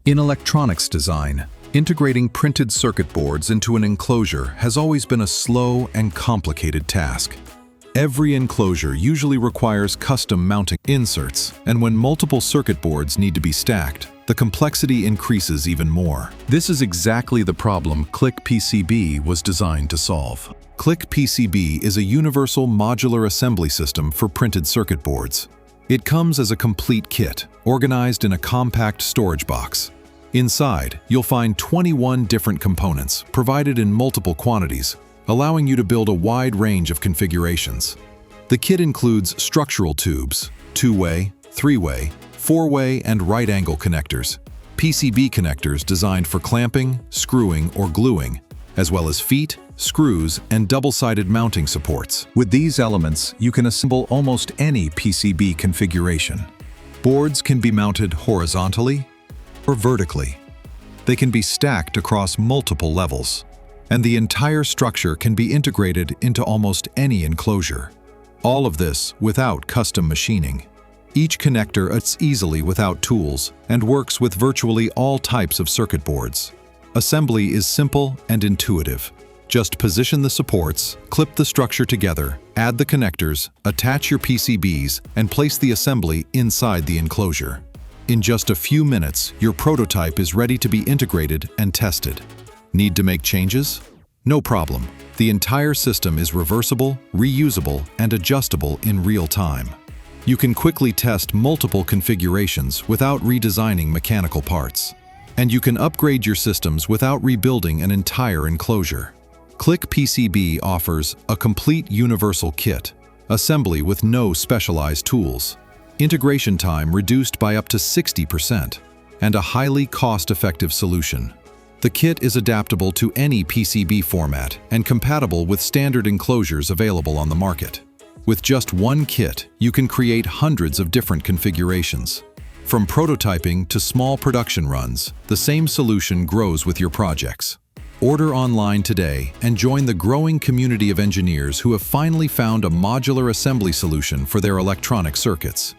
In electronics design, integrating printed circuit boards into an enclosure has always been a slow and complicated task. Every enclosure usually requires custom mounting inserts, and when multiple circuit boards need to be stacked, the complexity increases even more. This is exactly the problem ClicPCB was designed to solve. ClicPCB is a universal modular assembly system for printed circuit boards. It comes as a complete kit, organized in a compact storage box. Inside, you'll find 21 different components, provided in multiple quantities, allowing you to build a wide range of configurations. The kit includes structural tubes, two-way, three-way, four-way, and right-angle connectors, PCB connectors designed for clamping, screwing, or gluing, as well as feet, screws, and double-sided mounting supports. With these elements, you can assemble almost any PCB configuration. Boards can be mounted horizontally or vertically. They can be stacked across multiple levels, and the entire structure can be integrated into almost any enclosure. All of this without custom machining. Each connector fits easily without tools and works with virtually all types of circuit boards. Assembly is simple and intuitive. Just position the supports, clip the structure together, add the connectors, attach your PCBs, and place the assembly inside the enclosure. In just a few minutes, your prototype is ready to be integrated and tested. Need to make changes? No problem. The entire system is reversible, reusable, and adjustable in real time. You can quickly test multiple configurations without redesigning mechanical parts. And you can upgrade your systems without rebuilding an entire enclosure. ClicPCB offers a complete universal kit, assembly with no specialized tools, integration time reduced by up to 60%, and a highly cost-effective solution. The kit is adaptable to any PCB format and compatible with standard enclosures available on the market. With just one kit, you can create hundreds of different configurations. From prototyping to small production runs, the same solution grows with your projects. Order online today and join the growing community of engineers who have finally found a modular assembly solution for their electronic circuits.